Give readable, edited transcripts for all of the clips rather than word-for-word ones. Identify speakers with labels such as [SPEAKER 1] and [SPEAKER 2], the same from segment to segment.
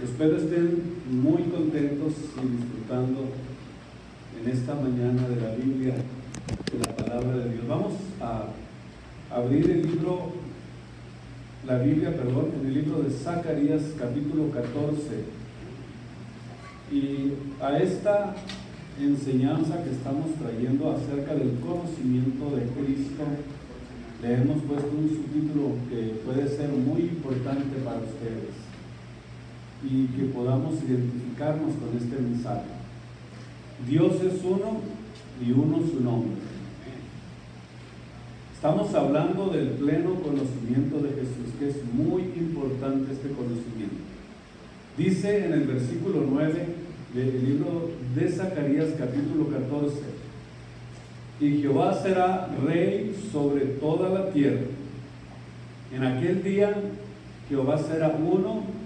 [SPEAKER 1] Espero estén muy contentos y disfrutando en esta mañana de la Biblia, de la palabra de Dios. Vamos a abrir la Biblia, en el libro de Zacarías, capítulo 14. Y a esta enseñanza que estamos trayendo acerca del conocimiento de Cristo, le hemos puesto un subtítulo que puede ser muy importante para ustedes y que podamos identificarnos con este mensaje. Dios es uno y uno su nombre. Estamos hablando del pleno conocimiento de Jesús, que es muy importante este conocimiento. Dice en el versículo 9 del libro de Zacarías, capítulo 14: y Jehová será rey sobre toda la tierra. En aquel día Jehová será uno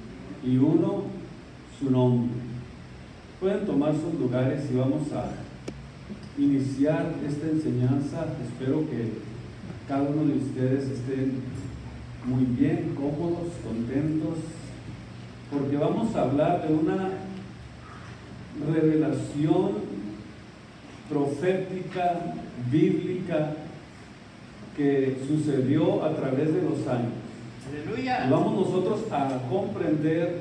[SPEAKER 1] y uno su nombre. Pueden tomar sus lugares y vamos a iniciar esta enseñanza. Espero que cada uno de ustedes estén muy bien, cómodos, contentos, porque vamos a hablar de una revelación profética, bíblica, que sucedió a través de los años. ¡Aleluya! Y vamos nosotros a comprender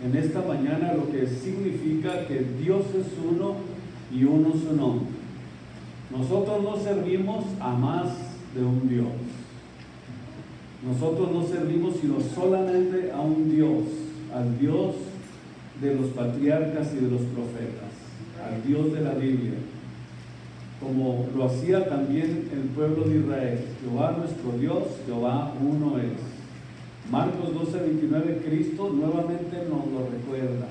[SPEAKER 1] en esta mañana lo que significa que Dios es uno y uno su nombre. Nosotros no servimos a más de un Dios. Nosotros no servimos sino solamente a un Dios, al Dios de los patriarcas y de los profetas, al Dios de la Biblia, como lo hacía también el pueblo de Israel. Jehová nuestro Dios, Jehová uno es. Marcos 12:29, Cristo nuevamente nos lo recuerda,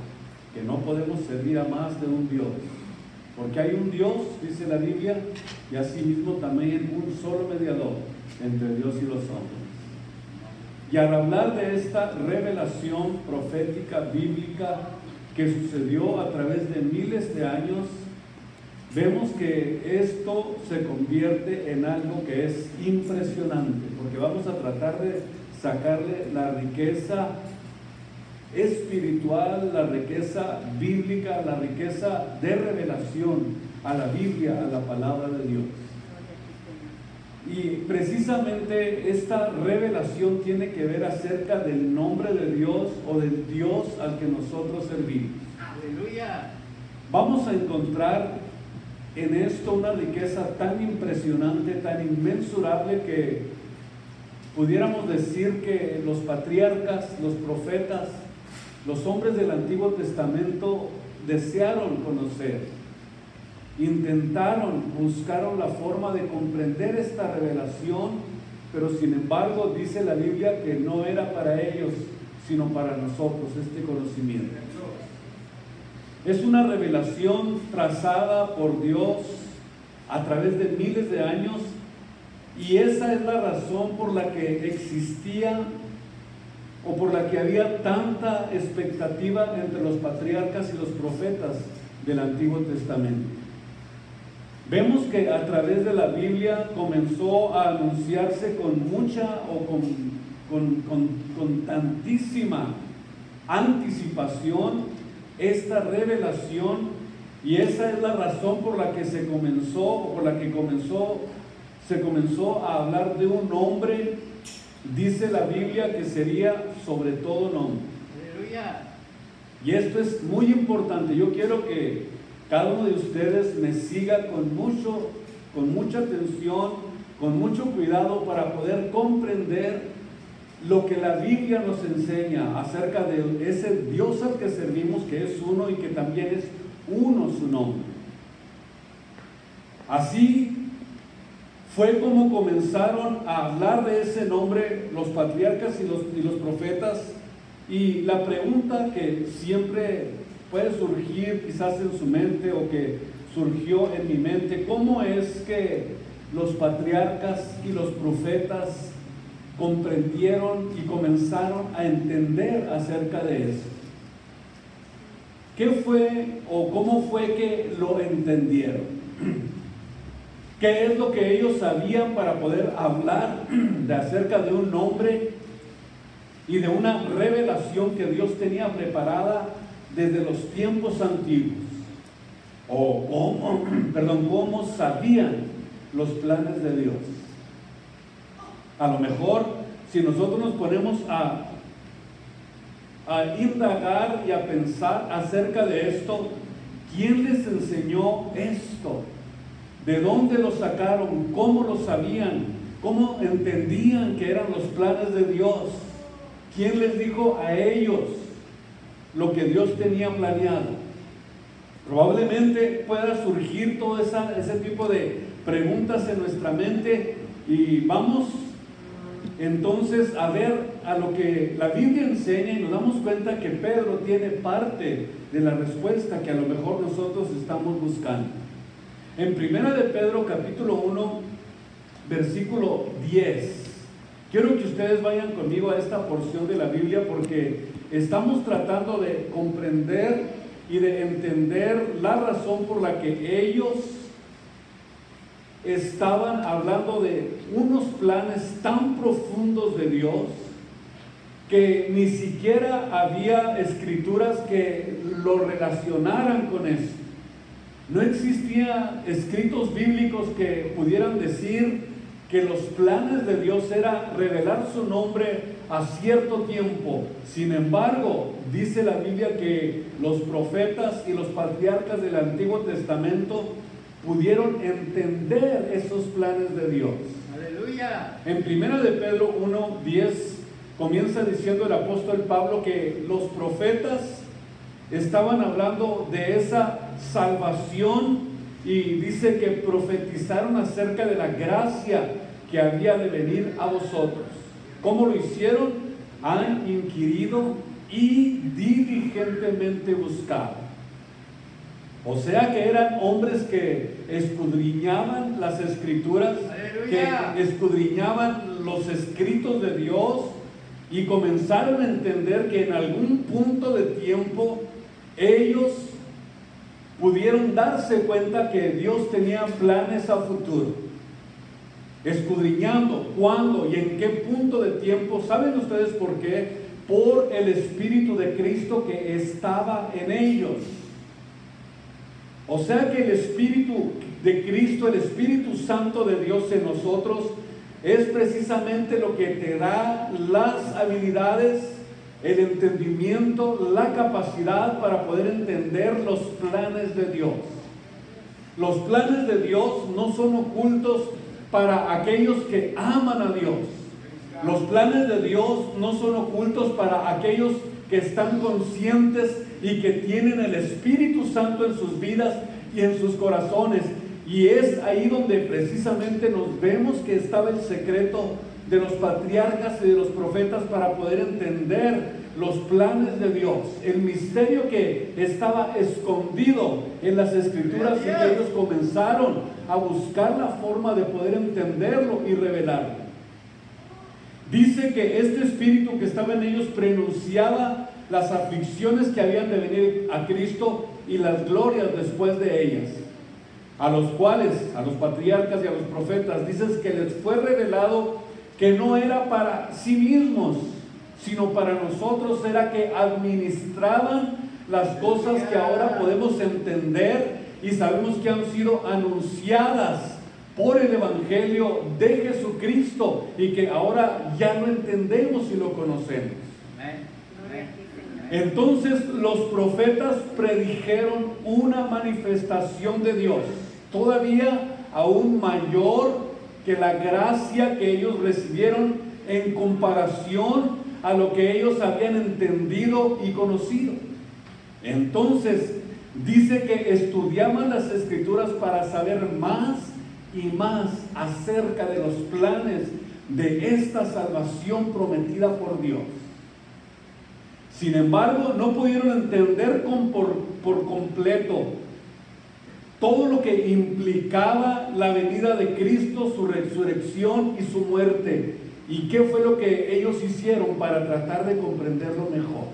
[SPEAKER 1] que no podemos servir a más de un Dios, porque hay un Dios, dice la Biblia, y asimismo también un solo mediador entre Dios y los hombres. Y al hablar de esta revelación profética, bíblica, que sucedió a través de miles de años, vemos que esto se convierte en algo que es impresionante, porque vamos a tratar de sacarle la riqueza espiritual, la riqueza bíblica, la riqueza de revelación a la Biblia, a la palabra de Dios. Y precisamente esta revelación tiene que ver acerca del nombre de Dios o del Dios al que nosotros servimos. ¡Aleluya! Vamos a encontrar en esto una riqueza tan impresionante, tan inmensurable, que pudiéramos decir que los patriarcas, los profetas, los hombres del Antiguo Testamento desearon conocer, intentaron, buscaron la forma de comprender esta revelación, pero sin embargo dice la Biblia que no era para ellos, sino para nosotros este conocimiento. Es una revelación trazada por Dios a través de miles de años, y esa es la razón por la que existía o por la que había tanta expectativa entre los patriarcas y los profetas del Antiguo Testamento. Vemos que a través de la Biblia comenzó a anunciarse con mucha o con tantísima anticipación esta revelación, y esa es la razón por la que se comenzó a hablar de un nombre. Dice la Biblia que sería sobre todo nombre. ¡Aleluya! Y esto es muy importante. Yo quiero que cada uno de ustedes me siga con mucha atención, con mucho cuidado, para poder comprender lo que la Biblia nos enseña acerca de ese Dios al que servimos, que es uno y que también es uno su nombre. Así fue como comenzaron a hablar de ese nombre los patriarcas y los profetas. Y la pregunta que siempre puede surgir quizás en su mente, o que surgió en mi mente: ¿cómo es que los patriarcas y los profetas comprendieron y comenzaron a entender acerca de eso? ¿Qué fue o cómo fue que lo entendieron? ¿Qué es lo que ellos sabían para poder hablar acerca de un nombre y de una revelación que Dios tenía preparada desde los tiempos antiguos. O cómo sabían los planes de Dios. A lo mejor, si nosotros nos ponemos a indagar y a pensar acerca de esto, ¿quién les enseñó esto? ¿De dónde lo sacaron? ¿Cómo lo sabían? ¿Cómo entendían que eran los planes de Dios? ¿Quién les dijo a ellos lo que Dios tenía planeado? Probablemente pueda surgir todo ese tipo de preguntas en nuestra mente, y vamos entonces a ver a lo que la Biblia enseña, y nos damos cuenta que Pedro tiene parte de la respuesta que a lo mejor nosotros estamos buscando. En 1 de Pedro capítulo 1 versículo 10, quiero que ustedes vayan conmigo a esta porción de la Biblia, porque estamos tratando de comprender y de entender la razón por la que ellos estaban hablando de unos planes tan profundos de Dios que ni siquiera había escrituras que lo relacionaran con eso. No existían escritos bíblicos que pudieran decir que los planes de Dios era revelar su nombre a cierto tiempo. Sin embargo, dice la Biblia que los profetas y los patriarcas del Antiguo Testamento pudieron entender esos planes de Dios.
[SPEAKER 2] Aleluya.
[SPEAKER 1] En 1 de Pedro 1:10 comienza diciendo el apóstol Pablo que los profetas estaban hablando de esa salvación, y dice que profetizaron acerca de la gracia que había de venir a vosotros. ¿Cómo lo hicieron? Han inquirido y diligentemente buscado. O sea que eran hombres que escudriñaban las escrituras,
[SPEAKER 2] ¡aleluya!,
[SPEAKER 1] que escudriñaban los escritos de Dios, y comenzaron a entender que en algún punto de tiempo ellos pudieron darse cuenta que Dios tenía planes a futuro. Escudriñando cuándo y en qué punto de tiempo. ¿Saben ustedes por qué? Por el Espíritu de Cristo que estaba en ellos. O sea que el Espíritu de Cristo, el Espíritu Santo de Dios en nosotros, es precisamente lo que te da las habilidades, el entendimiento, la capacidad para poder entender los planes de Dios. Los planes de Dios no son ocultos para aquellos que aman a Dios. Los planes de Dios no son ocultos para aquellos que están conscientes y que tienen el Espíritu Santo en sus vidas y en sus corazones. Y es ahí donde precisamente nos vemos que estaba el secreto de los patriarcas y de los profetas para poder entender los planes de Dios, el misterio que estaba escondido en las escrituras, y que ellos comenzaron a buscar la forma de poder entenderlo y revelarlo. Dice que este espíritu que estaba en ellos prenunciaba las aflicciones que habían de venir a Cristo y las glorias después de ellas, a los cuales, a los patriarcas y a los profetas, dices que les fue revelado que no era para sí mismos, sino para nosotros, era que administraban las cosas que ahora podemos entender y sabemos que han sido anunciadas por el Evangelio de Jesucristo, y que ahora ya lo entendemos y lo conocemos. Entonces los profetas predijeron una manifestación de Dios todavía aún mayor que la gracia que ellos recibieron en comparación a lo que ellos habían entendido y conocido. Entonces dice que estudiaban las escrituras para saber más y más acerca de los planes de esta salvación prometida por Dios. Sin embargo, no pudieron entender por completo todo lo que implicaba la venida de Cristo, su resurrección y su muerte. ¿Y qué fue lo que ellos hicieron para tratar de comprenderlo mejor?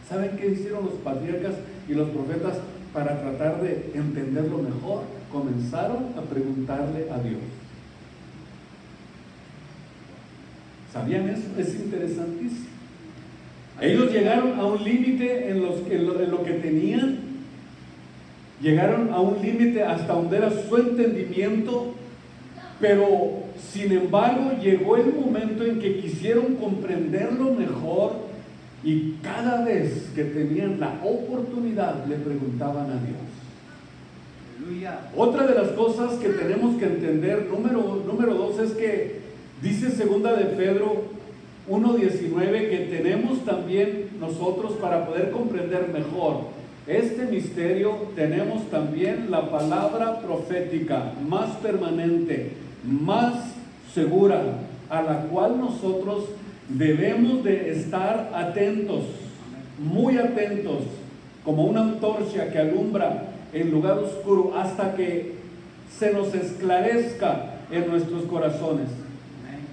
[SPEAKER 1] ¿Saben qué hicieron los patriarcas y los profetas para tratar de entenderlo mejor? Comenzaron a preguntarle a Dios. ¿Sabían eso? Es interesantísimo. Ellos llegaron a un límite en lo que tenían. Llegaron a un límite hasta donde era su entendimiento, pero sin embargo llegó el momento en que quisieron comprenderlo mejor y cada vez que tenían la oportunidad le preguntaban a Dios.
[SPEAKER 2] Aleluya.
[SPEAKER 1] Otra de las cosas que tenemos que entender, número 2, es que dice segunda de Pedro 1:19 que tenemos también nosotros, para poder comprender mejor este misterio, tenemos también la palabra profética más permanente, más segura, a la cual nosotros debemos de estar atentos, muy atentos, como una antorcha que alumbra el lugar oscuro hasta que se nos esclarezca en nuestros corazones,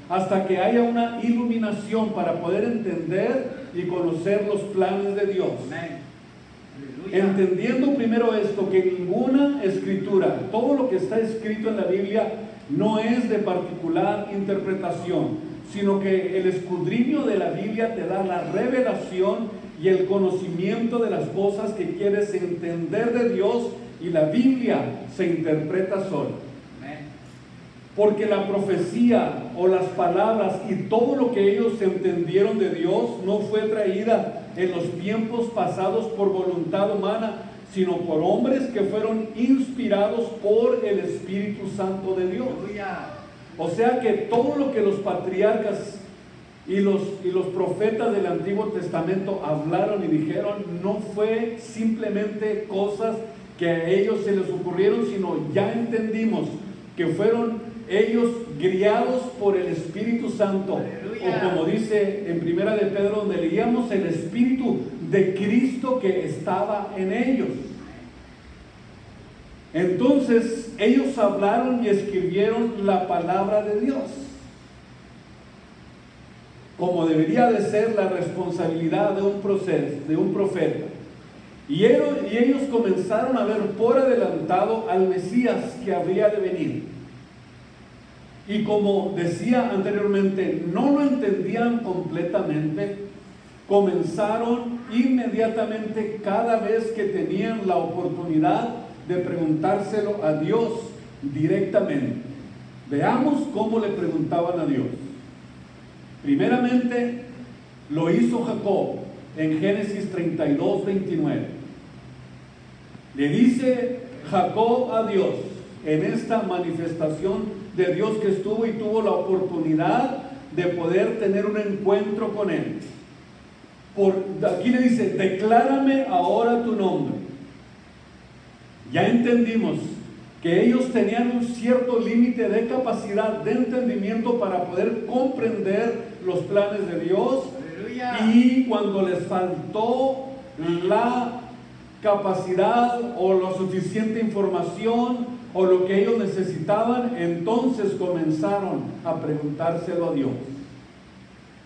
[SPEAKER 1] hasta que haya una iluminación para poder entender y conocer los planes de Dios. Entendiendo primero esto, que ninguna escritura, todo lo que está escrito en la Biblia no es de particular interpretación, sino que el escudriño de la Biblia te da la revelación y el conocimiento de las cosas que quieres entender de Dios, y la Biblia se interpreta sola. Porque la profecía o las palabras y todo lo que ellos entendieron de Dios no fue traída en los tiempos pasados por voluntad humana, sino por hombres que fueron inspirados por el Espíritu Santo de Dios. O sea que todo lo que los patriarcas y los profetas del Antiguo Testamento hablaron y dijeron no fue simplemente cosas que a ellos se les ocurrieron, sino ya entendimos que fueron ellos guiados por el Espíritu Santo. O como dice en Primera de Pedro, donde leíamos, el Espíritu de Cristo que estaba en ellos. Entonces ellos hablaron y escribieron la palabra de Dios, como debería de ser la responsabilidad de un profeta. Y ellos comenzaron a ver por adelantado al Mesías que habría de venir. Y como decía anteriormente, no lo entendían completamente, comenzaron inmediatamente, cada vez que tenían la oportunidad, de preguntárselo a Dios directamente. Veamos cómo le preguntaban a Dios. Primeramente, lo hizo Jacob en Génesis 32:29. Le dice Jacob a Dios en esta manifestación de Dios que estuvo y tuvo la oportunidad de poder tener un encuentro con Él. Aquí le dice, declárame ahora tu nombre. Ya entendimos que ellos tenían un cierto límite de capacidad de entendimiento para poder comprender los planes de Dios. ¡Aleluya! Y cuando les faltó la capacidad o la suficiente información o lo que ellos necesitaban, entonces comenzaron a preguntárselo a Dios.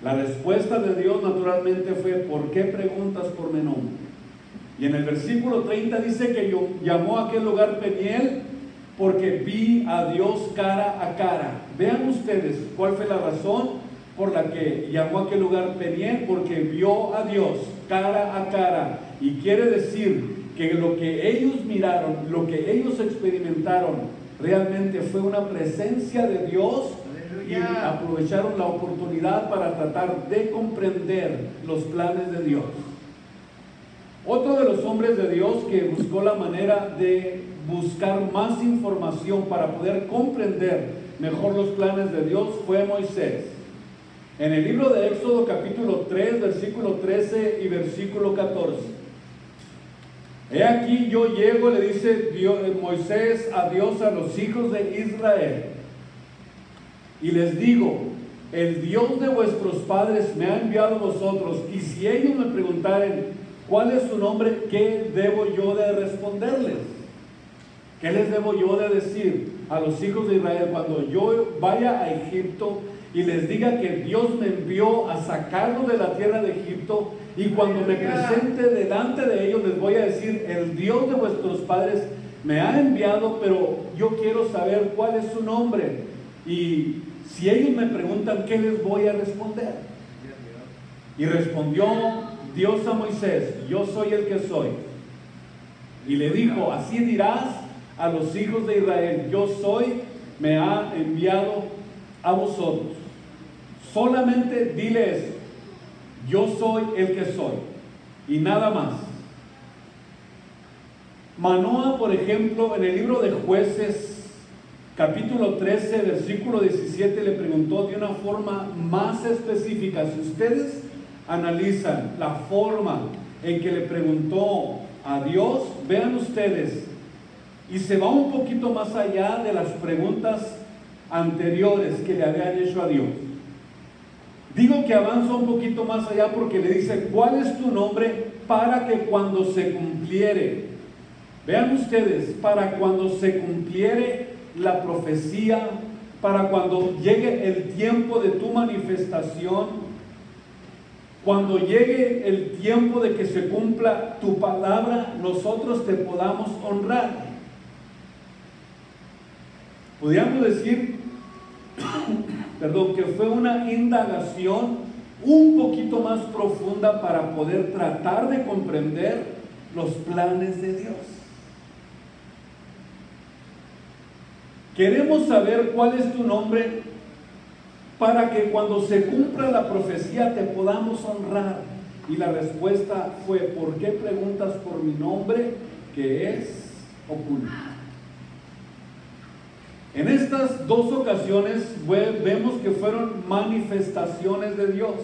[SPEAKER 1] La respuesta de Dios naturalmente fue, ¿por qué preguntas por mi nombre? Y en el versículo 30 dice que llamó a aquel lugar Peniel, porque vi a Dios cara a cara. Vean ustedes cuál fue la razón por la que llamó a aquel lugar Peniel, porque vio a Dios cara a cara. Y quiere decir que lo que ellos miraron, lo que ellos experimentaron, realmente fue una presencia de Dios. Y aprovecharon la oportunidad para tratar de comprender los planes de Dios. Otro de los hombres de Dios que buscó la manera de buscar más información para poder comprender mejor los planes de Dios fue Moisés. En el libro de Éxodo capítulo 3, versículo 13 y versículo 14. He aquí yo llego, le dice Moisés a Dios, a los hijos de Israel, y les digo, el Dios de vuestros padres me ha enviado a vosotros, y si ellos me preguntaren ¿cuál es su nombre? ¿Qué debo yo de responderles? ¿Qué les debo yo de decir a los hijos de Israel cuando yo vaya a Egipto y les diga que Dios me envió a sacarlos de la tierra de Egipto, y cuando me presente delante de ellos les voy a decir, el Dios de vuestros padres me ha enviado, pero yo quiero saber cuál es su nombre? Y Si ellos me preguntan, ¿qué les voy a responder? Y respondió Dios a Moisés: yo soy el que soy. Y le dijo: así dirás a los hijos de Israel: yo soy, me ha enviado a vosotros. Solamente dile eso: yo soy el que soy, y nada más. Manoah, por ejemplo, en el libro de Jueces, capítulo 13, versículo 17, le preguntó de una forma más específica. Si ustedes analizan la forma en que le preguntó a Dios, vean ustedes, y se va un poquito más allá de las preguntas anteriores que le habían hecho a Dios. Digo que avanza un poquito más allá porque le dice: ¿cuál es tu nombre? Para que cuando se cumpliere, vean ustedes, para cuando se cumpliere la profecía, para cuando llegue el tiempo de tu manifestación, cuando llegue el tiempo de que se cumpla tu palabra, nosotros te podamos honrar. Podríamos decir que fue una indagación un poquito más profunda para poder tratar de comprender los planes de Dios. Queremos saber cuál es tu nombre para que cuando se cumpla la profecía te podamos honrar. Y la respuesta fue: ¿por qué preguntas por mi nombre que es oculto? En estas dos ocasiones vemos que fueron manifestaciones de Dios.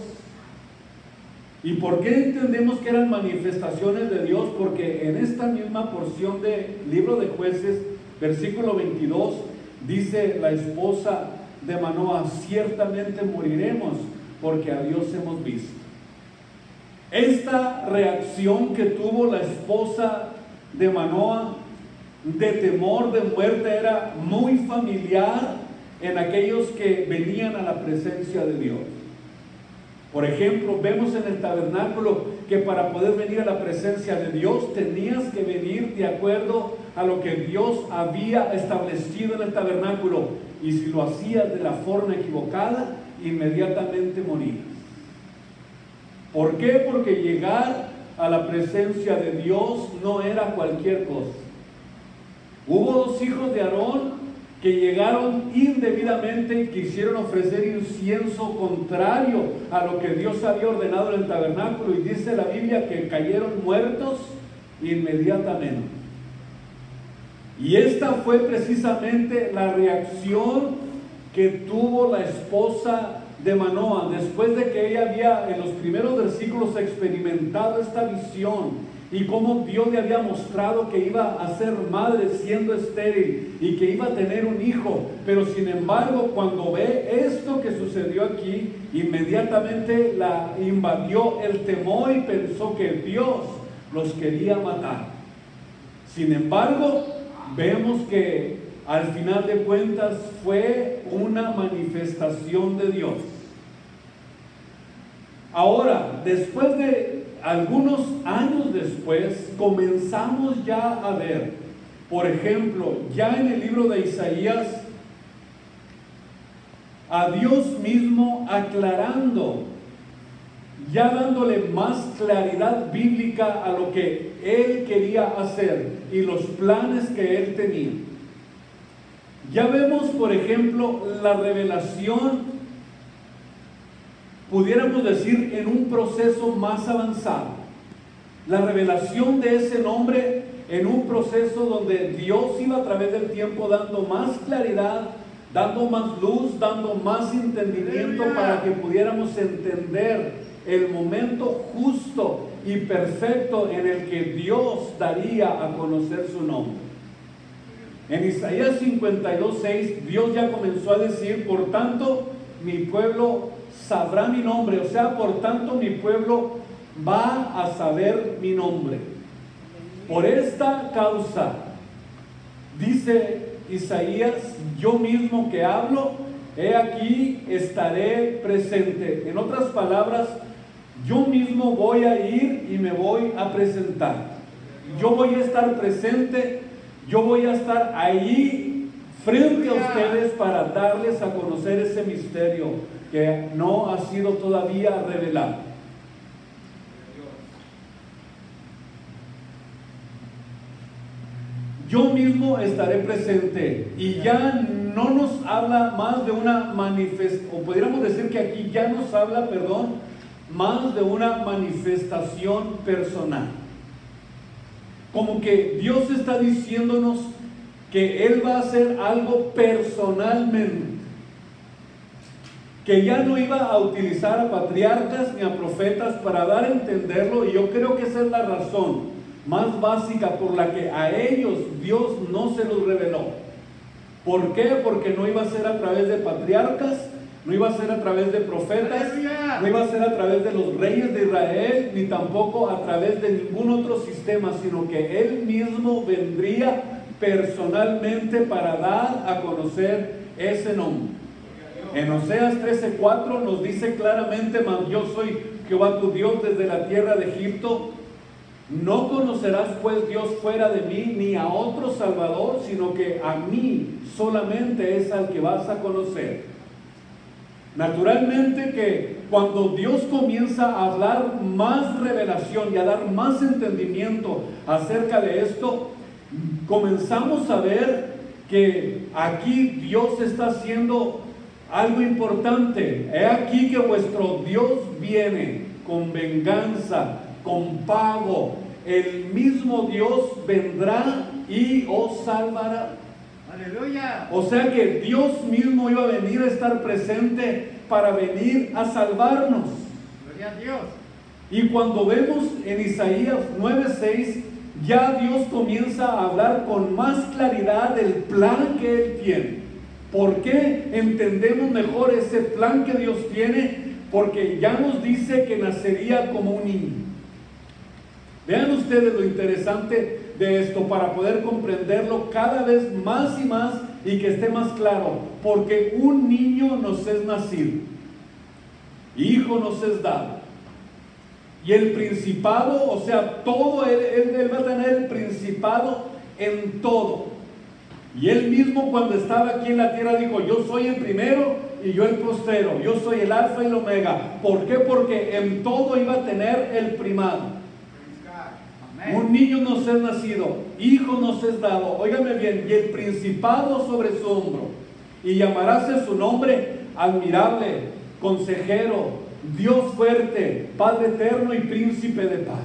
[SPEAKER 1] ¿Y por qué entendemos que eran manifestaciones de Dios? Porque en esta misma porción del libro de Jueces, versículo 22, dice la esposa de Manoah: ciertamente moriremos porque a Dios hemos visto. Esta reacción que tuvo la esposa de Manoah de temor de muerte era muy familiar en aquellos que venían a la presencia de Dios. Por ejemplo, vemos en el tabernáculo que para poder venir a la presencia de Dios tenías que venir de acuerdo a lo que Dios había establecido en el tabernáculo, y si lo hacías de la forma equivocada, inmediatamente morías. ¿Por qué? Porque llegar a la presencia de Dios no era cualquier cosa. Hubo dos hijos de Aarón que llegaron indebidamente y quisieron ofrecer incienso contrario a lo que Dios había ordenado en el tabernáculo, y dice la Biblia que cayeron muertos inmediatamente. Y esta fue precisamente la reacción que tuvo la esposa de Manoah después de que ella había en los primeros versículos experimentado esta visión y cómo Dios le había mostrado que iba a ser madre siendo estéril y que iba a tener un hijo. Pero sin embargo, cuando ve esto que sucedió aquí, inmediatamente la invadió el temor y pensó que Dios los quería matar. Sin embargo, vemos que al final de cuentas fue una manifestación de Dios. Ahora, después de algunos años después, comenzamos ya a ver, por ejemplo, ya en el libro de Isaías, a Dios mismo aclarando, ya dándole más claridad bíblica a lo que Él quería hacer y los planes que Él tenía. Ya vemos, por ejemplo, la revelación, pudiéramos decir, en un proceso más avanzado. La revelación de ese nombre en un proceso donde Dios iba a través del tiempo dando más claridad, dando más luz, dando más entendimiento para que pudiéramos entender el momento justo y perfecto en el que Dios daría a conocer su nombre. En Isaías 52:6, Dios ya comenzó a decir: por tanto, mi pueblo sabrá mi nombre. O sea, por tanto, mi pueblo va a saber mi nombre. Por esta causa, dice Isaías, yo mismo que hablo, he aquí estaré presente. En otras palabras, yo mismo voy a ir y me voy a presentar. Yo voy a estar presente, yo voy a estar ahí frente a ustedes para darles a conocer ese misterio que no ha sido todavía revelado. Yo mismo estaré presente, y ya no nos habla más de una manifestación, o podríamos decir que aquí ya nos habla, más de una manifestación personal. Como que Dios está diciéndonos que Él va a hacer algo personalmente, que ya no iba a utilizar a patriarcas ni a profetas para dar a entenderlo, y yo creo que esa es la razón más básica por la que a ellos Dios no se los reveló. ¿Por qué? Porque no iba a ser a través de patriarcas, no iba a ser a través de profetas, no iba a ser a través de los reyes de Israel, ni tampoco a través de ningún otro sistema, sino que Él mismo vendría personalmente para dar a conocer ese nombre. En Oseas 13:4 nos dice claramente: mas yo soy Jehová tu Dios desde la tierra de Egipto. No conocerás pues Dios fuera de mí, ni a otro Salvador, sino que a mí solamente es al que vas a conocer. Naturalmente que cuando Dios comienza a hablar más revelación y a dar más entendimiento acerca de esto, comenzamos a ver que aquí Dios está haciendo algo importante. He aquí que vuestro Dios viene con venganza, con pago. El mismo Dios vendrá y os salvará.
[SPEAKER 2] Aleluya.
[SPEAKER 1] O sea que Dios mismo iba a venir a estar presente para venir a salvarnos.
[SPEAKER 2] Gloria a Dios.
[SPEAKER 1] Y cuando vemos en Isaías 9:6, ya Dios comienza a hablar con más claridad del plan que Él tiene. ¿Por qué entendemos mejor ese plan que Dios tiene? Porque ya nos dice que nacería como un niño. Vean ustedes lo interesante de esto para poder comprenderlo cada vez más y más y que esté más claro. Porque un niño nos es nacido, hijo nos es dado, y el principado, o sea, todo, él va a tener el principado en todo. Y Él mismo, cuando estaba aquí en la tierra, dijo: yo soy el primero y yo el postrero, yo soy el alfa y el omega. ¿Por qué? Porque en todo iba a tener el primado. Un niño nos es nacido, hijo nos es dado, óigame bien, y el principado sobre su hombro, y llamaráse su nombre admirable, consejero, Dios fuerte, Padre eterno y príncipe de paz.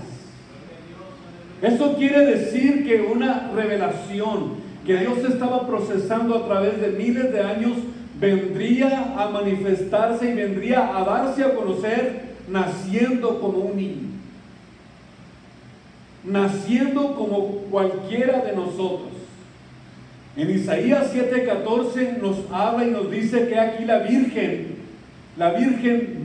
[SPEAKER 1] Eso quiere decir que una revelación que Dios estaba procesando a través de miles de años vendría a manifestarse y vendría a darse a conocer naciendo como un niño, naciendo como cualquiera de nosotros. En Isaías 7:14 nos habla y nos dice que aquí la virgen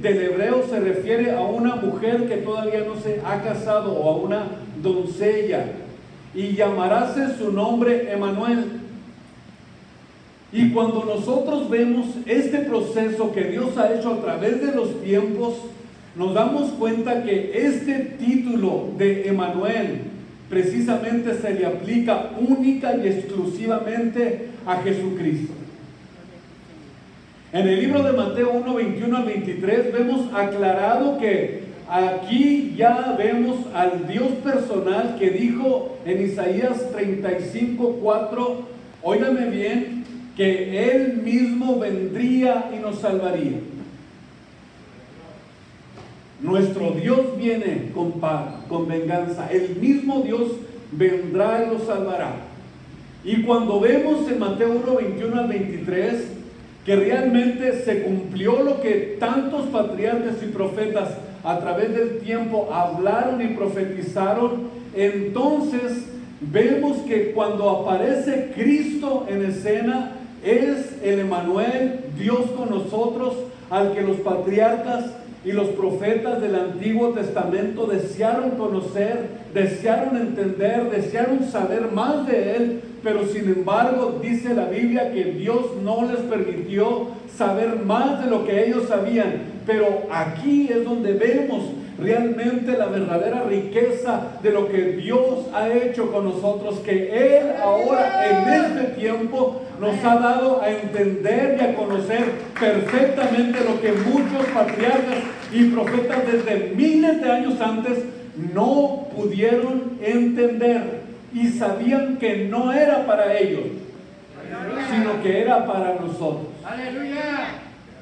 [SPEAKER 1] del hebreo se refiere a una mujer que todavía no se ha casado, o a una doncella, y llamaráse su nombre Emanuel. Y cuando nosotros vemos este proceso que Dios ha hecho a través de los tiempos, nos damos cuenta que este título de Emanuel precisamente se le aplica única y exclusivamente a Jesucristo. En el libro de Mateo 1:21 al 23 vemos aclarado que aquí ya vemos al Dios personal que dijo en Isaías 35:4, óigame bien, que Él mismo vendría y nos salvaría. Nuestro Dios viene con paz, con venganza. El mismo Dios vendrá y los salvará. Y cuando vemos en Mateo 1:21 al 23 que realmente se cumplió lo que tantos patriarcas y profetas a través del tiempo hablaron y profetizaron, entonces vemos que cuando aparece Cristo en escena, es el Emanuel, Dios con nosotros, al que los patriarcas y los profetas del Antiguo Testamento desearon conocer, desearon entender, desearon saber más de Él, pero sin embargo dice la Biblia que Dios no les permitió saber más de lo que ellos sabían. Pero aquí es donde vemos realmente la verdadera riqueza de lo que Dios ha hecho con nosotros, que Él ahora en este tiempo nos ha dado a entender y a conocer perfectamente lo que muchos patriarcas y profetas desde miles de años antes no pudieron entender y sabían que no era para ellos, sino que era para nosotros.
[SPEAKER 2] Aleluya.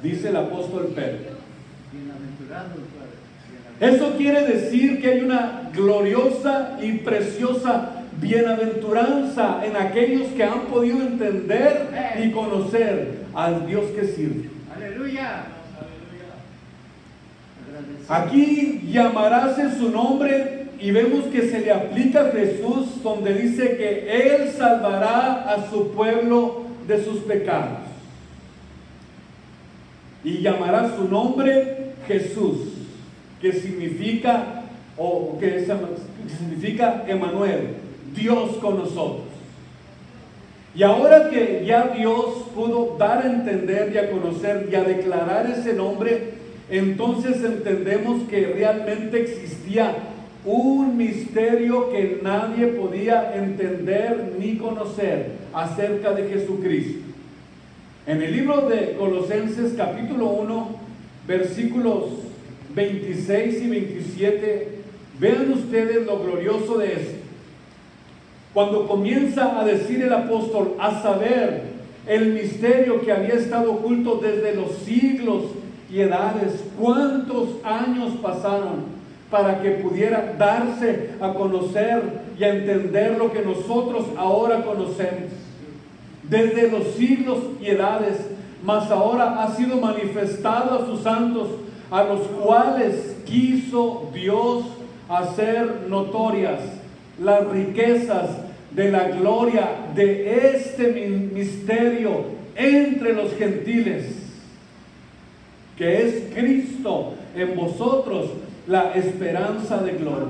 [SPEAKER 1] Dice el apóstol Pedro.
[SPEAKER 2] Bienaventurado el Padre.
[SPEAKER 1] Eso quiere decir que hay una gloriosa y preciosa bienaventuranza en aquellos que han podido entender y conocer al Dios que sirve.
[SPEAKER 2] Aleluya.
[SPEAKER 1] Aquí llamarás en su nombre y vemos que se le aplica a Jesús, donde dice que Él salvará a su pueblo de sus pecados. Y llamará su nombre Jesús, que significa Emmanuel, Dios con nosotros. Y ahora que ya Dios pudo dar a entender y a conocer y a declarar ese nombre, entonces entendemos que realmente existía un misterio que nadie podía entender ni conocer acerca de Jesucristo. En el libro de Colosenses capítulo 1, versículos 26 y 27, vean ustedes lo glorioso de esto. Cuando comienza a decir el apóstol, a saber, el misterio que había estado oculto desde los siglos y edades, ¿cuántos años pasaron para que pudiera darse a conocer y a entender lo que nosotros ahora conocemos? Desde los siglos y edades, mas ahora ha sido manifestado a sus santos, a los cuales quiso Dios hacer notorias las riquezas de la gloria de este misterio entre los gentiles, que es Cristo en vosotros, la esperanza de gloria.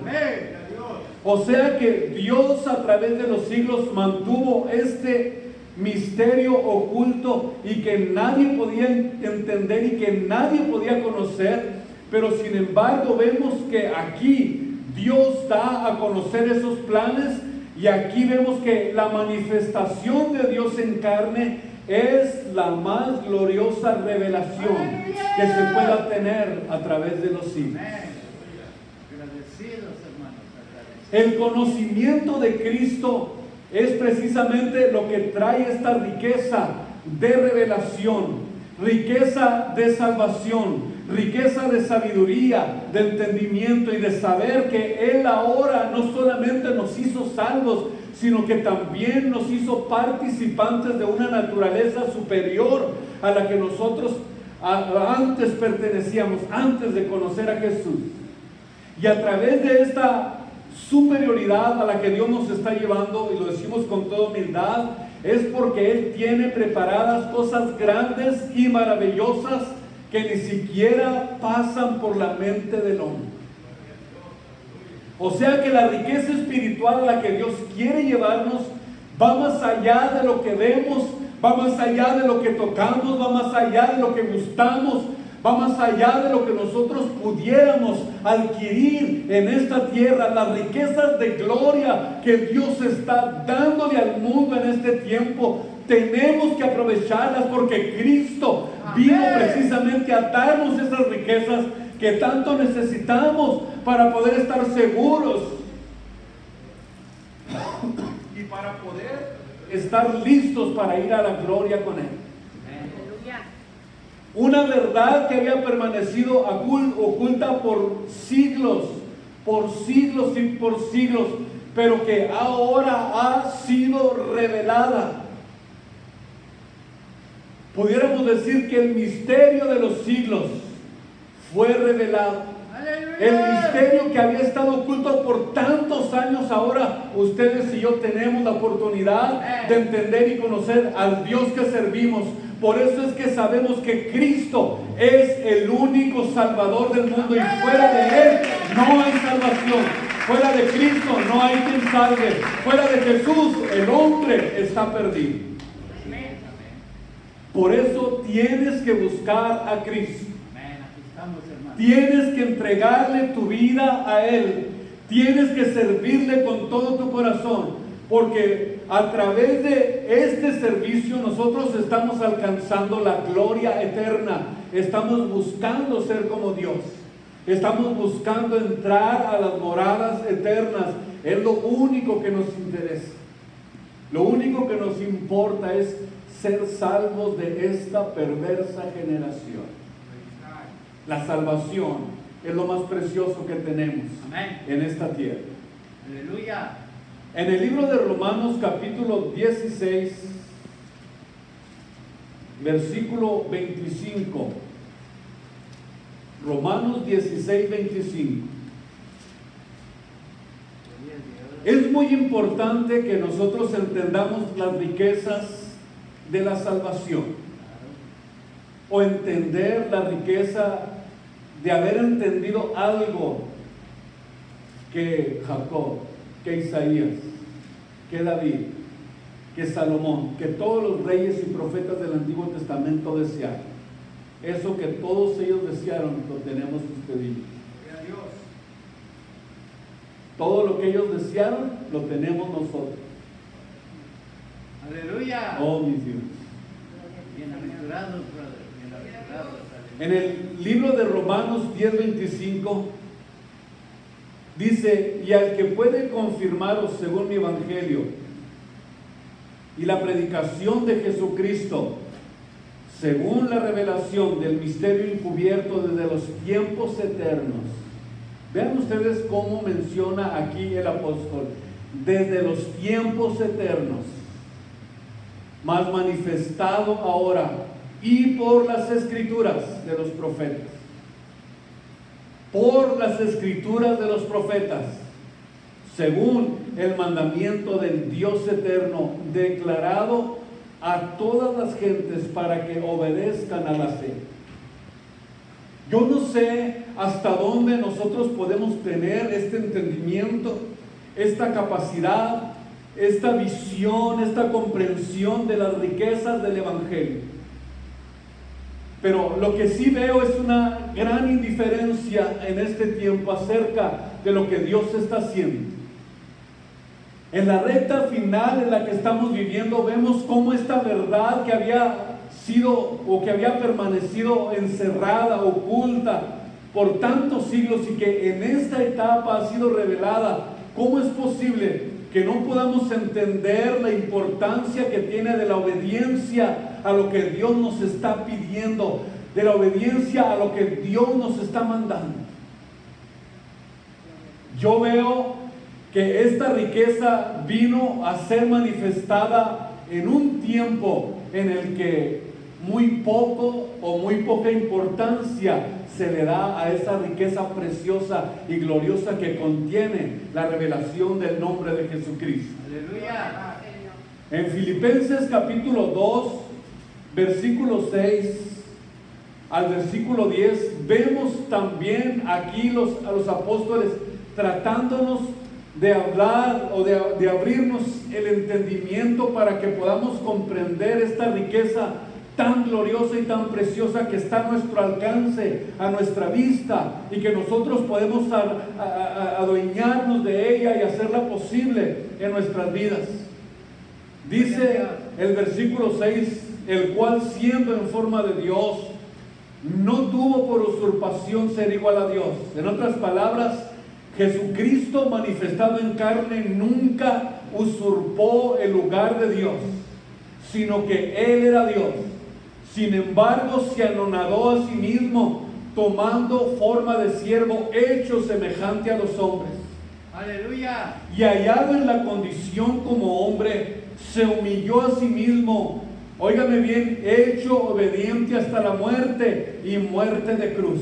[SPEAKER 1] O sea que Dios a través de los siglos mantuvo este misterio oculto y que nadie podía entender y que nadie podía conocer, pero sin embargo vemos que aquí Dios da a conocer esos planes y aquí vemos que la manifestación de Dios en carne es la más gloriosa revelación que se pueda tener a través de los siglos. El conocimiento de Cristo es precisamente lo que trae esta riqueza de revelación, riqueza de salvación, riqueza de sabiduría, de entendimiento y de saber que Él ahora no solamente nos hizo salvos, sino que también nos hizo participantes de una naturaleza superior a la que nosotros antes pertenecíamos, antes de conocer a Jesús. Y a través de esta superioridad a la que Dios nos está llevando, y lo decimos con toda humildad, es porque Él tiene preparadas cosas grandes y maravillosas que ni siquiera pasan por la mente del hombre. O sea que la riqueza espiritual a la que Dios quiere llevarnos va más allá de lo que vemos, va más allá de lo que tocamos, va más allá de lo que gustamos, va más allá de lo que nosotros pudiéramos adquirir en esta tierra. Las riquezas de gloria que Dios está dándole al mundo en este tiempo, tenemos que aprovecharlas porque Cristo vino precisamente a darnos esas riquezas que tanto necesitamos para poder estar seguros y para poder estar listos para ir a la gloria con Él. Una verdad que había permanecido oculta por siglos y por siglos, pero que ahora ha sido revelada. Pudiéramos decir que el misterio de los siglos fue revelado. El misterio que había estado oculto por tantos años, ahora ustedes y yo tenemos la oportunidad de entender y conocer al Dios que servimos. Por eso es que sabemos que Cristo es el único Salvador del mundo y fuera de Él no hay salvación. Fuera de Cristo no hay quien salve. Fuera de Jesús el hombre está perdido. Por eso tienes que buscar a Cristo.
[SPEAKER 2] hermano.
[SPEAKER 1] Tienes que entregarle tu vida a Él. Tienes que servirle con todo tu corazón. Porque a través de este servicio nosotros estamos alcanzando la gloria eterna. Estamos buscando ser como Dios. Estamos buscando entrar a las moradas eternas. Es lo único que nos interesa. Lo único que nos importa es ser salvos de esta perversa generación. La salvación es lo más precioso que tenemos en esta tierra.
[SPEAKER 2] Aleluya.
[SPEAKER 1] En el libro de Romanos capítulo 16, versículo 25. Romanos 16, 25. Es muy importante que nosotros entendamos las riquezas de la salvación, o entender la riqueza de haber entendido algo que Jacob, que Isaías, que David, que Salomón, que todos los reyes y profetas del Antiguo Testamento desearon. Eso que todos ellos desearon lo tenemos usted y yo.
[SPEAKER 2] Gloria a Dios.
[SPEAKER 1] Todo lo que ellos desearon lo tenemos nosotros.
[SPEAKER 2] Aleluya.
[SPEAKER 1] Oh, mis hijos.
[SPEAKER 2] Bienaventurados, brother. Bienaventurados.
[SPEAKER 1] En el libro de Romanos 10:25 dice: y al que puede confirmaros según mi evangelio y la predicación de Jesucristo, según la revelación del misterio encubierto desde los tiempos eternos. Vean ustedes cómo menciona aquí el apóstol: desde los tiempos eternos, mas manifestado ahora y por las escrituras de los profetas. Por las escrituras de los profetas, según el mandamiento del Dios eterno, declarado a todas las gentes para que obedezcan a la fe. Yo no sé hasta dónde nosotros podemos tener este entendimiento, esta capacidad, esta visión, esta comprensión de las riquezas del Evangelio. Pero lo que sí veo es una gran indiferencia en este tiempo acerca de lo que Dios está haciendo. En la recta final en la que estamos viviendo, vemos cómo esta verdad que había sido o que había permanecido encerrada, oculta por tantos siglos, y que en esta etapa ha sido revelada. ¿Cómo es posible que no podamos entender la importancia que tiene de la obediencia a lo que Dios nos está pidiendo, de la obediencia a lo que Dios nos está mandando? Yo veo que esta riqueza vino a ser manifestada en un tiempo en el que muy poco o muy poca importancia se le da a esa riqueza preciosa y gloriosa que contiene la revelación del nombre de Jesucristo.
[SPEAKER 2] Aleluya.
[SPEAKER 1] En Filipenses capítulo 2, versículo 6 al versículo 10, vemos también aquí a los apóstoles tratándonos de hablar o de abrirnos el entendimiento para que podamos comprender esta riqueza tan gloriosa y tan preciosa que está a nuestro alcance, a nuestra vista, y que nosotros podemos adueñarnos de ella y hacerla posible en nuestras vidas. Dice el versículo 6, el cual siendo en forma de Dios, no tuvo por usurpación ser igual a Dios. En otras palabras, Jesucristo manifestado en carne nunca usurpó el lugar de Dios, sino que Él era Dios. Sin embargo, se anonadó a sí mismo, tomando forma de siervo, hecho semejante a los hombres.
[SPEAKER 2] Aleluya.
[SPEAKER 1] Y hallado en la condición como hombre, se humilló a sí mismo. Óigame bien, hecho obediente hasta la muerte y muerte de cruz.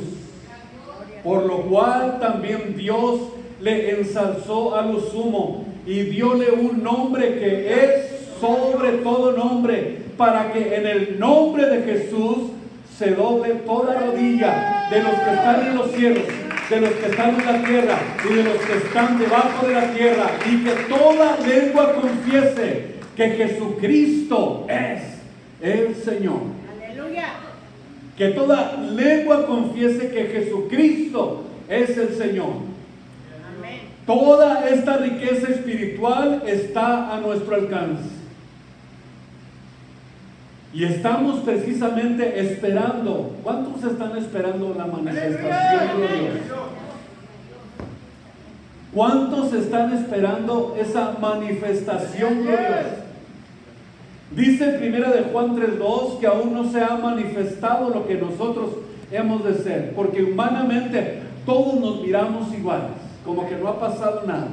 [SPEAKER 1] Por lo cual también Dios le ensalzó a lo sumo y dióle un nombre que es sobre todo nombre, para que en el nombre de Jesús se doble toda rodilla de los que están en los cielos, de los que están en la tierra y de los que están debajo de la tierra, y que toda lengua confiese que Jesucristo es el Señor.
[SPEAKER 3] Aleluya.
[SPEAKER 1] Que toda lengua confiese que Jesucristo es el Señor.
[SPEAKER 3] Amén.
[SPEAKER 1] Toda esta riqueza espiritual está a nuestro alcance. Y estamos precisamente esperando. ¿Cuántos están esperando la manifestación de Dios? ¿Cuántos están esperando esa manifestación gloriosa? Dice Primera de Juan 3:2 que aún no se ha manifestado lo que nosotros hemos de ser, porque humanamente todos nos miramos iguales, como que no ha pasado nada.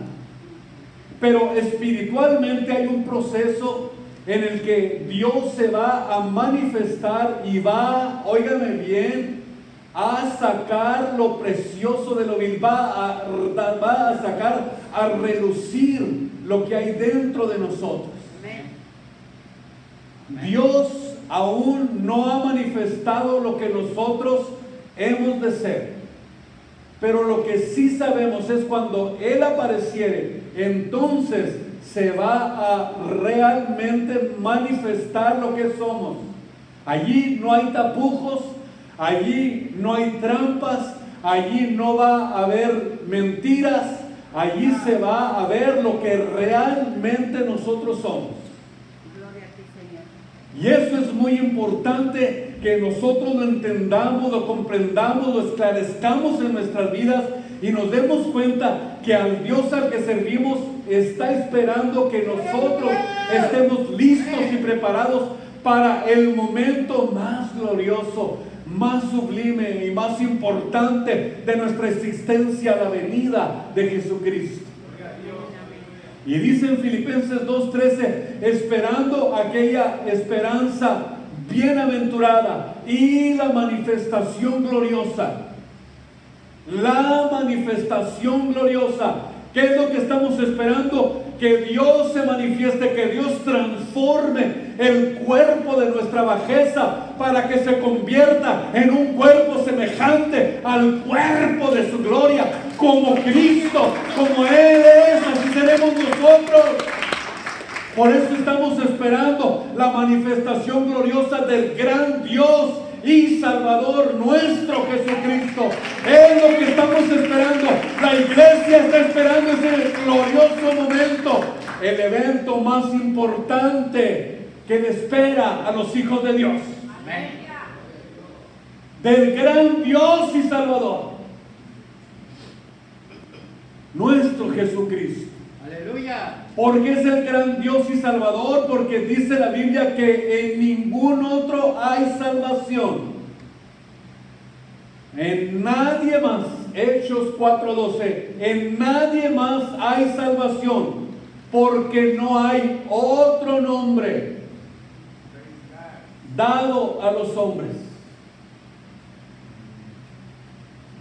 [SPEAKER 1] Pero espiritualmente hay un proceso en el que Dios se va a manifestar y va, óigame bien, a sacar lo precioso de lo vil, va a sacar a relucir lo que hay dentro de nosotros. Dios aún no ha manifestado lo que nosotros hemos de ser, pero lo que sí sabemos es cuando Él apareciere, entonces se va a realmente manifestar lo que somos. Allí no hay tapujos, allí no hay trampas, allí no va a haber mentiras, allí se va a ver lo que realmente nosotros somos. Y eso es muy importante, que nosotros lo entendamos, lo comprendamos, lo esclarezcamos en nuestras vidas y nos demos cuenta que al Dios al que servimos está esperando que nosotros estemos listos y preparados para el momento más glorioso, más sublime y más importante de nuestra existencia, la venida de Jesucristo. Y dice en Filipenses 2:13, esperando aquella esperanza bienaventurada y la manifestación gloriosa. La manifestación gloriosa. ¿Qué es lo que estamos esperando? Que Dios se manifieste, que Dios transforme el cuerpo de nuestra bajeza para que se convierta en un cuerpo semejante al cuerpo de su gloria, como Cristo, como Él es, así seremos nosotros. Por eso estamos esperando la manifestación gloriosa del gran Dios y Salvador nuestro Jesucristo. Es lo que estamos esperando. La iglesia está esperando ese glorioso momento, el evento más importante que le espera a los hijos de Dios.
[SPEAKER 2] Amén.
[SPEAKER 1] Del gran Dios y Salvador, nuestro Jesucristo.
[SPEAKER 2] Aleluya.
[SPEAKER 1] ¿Por qué es el gran Dios y Salvador? Porque dice la Biblia que en ningún otro hay salvación. En nadie más. Hechos 4:12. En nadie más hay salvación, porque no hay otro nombre dado a los hombres.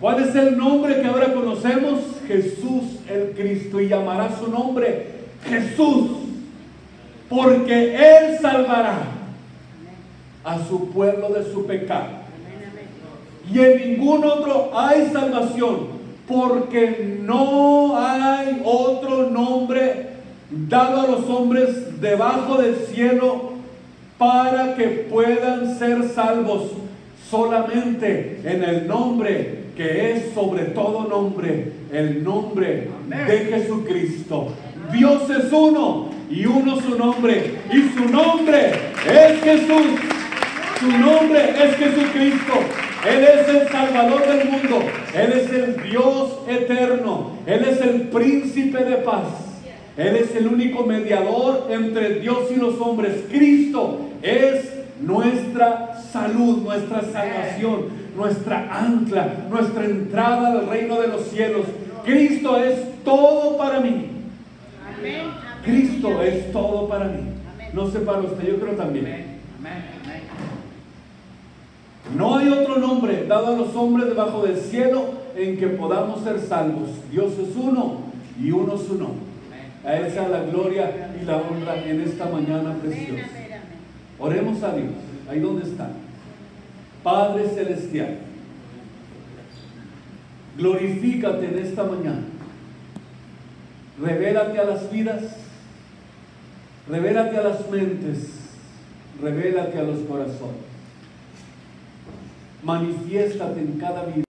[SPEAKER 1] ¿Cuál es el nombre que ahora conocemos? Jesús el Cristo, y llamará su nombre Jesús, porque Él salvará a su pueblo de su pecado. Y en ningún otro hay salvación, porque no hay otro nombre dado a los hombres debajo del cielo para que puedan ser salvos, solamente en el nombre que es sobre todo nombre, el nombre de Jesucristo. Dios es uno y uno su nombre, y su nombre es Jesús. Su nombre es Jesucristo. Él es el Salvador del mundo. Él es el Dios eterno. Él es el príncipe de paz. Él es el único mediador entre Dios y los hombres. Cristo es nuestra salud, nuestra salvación, nuestra ancla, nuestra entrada al reino de los cielos. Cristo es todo para mí. Cristo es todo para mí. No sé para usted, yo creo también.
[SPEAKER 2] Amén.
[SPEAKER 1] No hay otro nombre dado a los hombres debajo del cielo en que podamos ser salvos. Dios es uno y uno su nombre. A Él sea la gloria y la honra en esta mañana preciosa. Oremos a Dios, ahí donde está. Padre celestial, glorifícate en esta mañana. Revélate a las vidas, revélate a las mentes, revélate a los corazones. Manifiéstate en cada vida.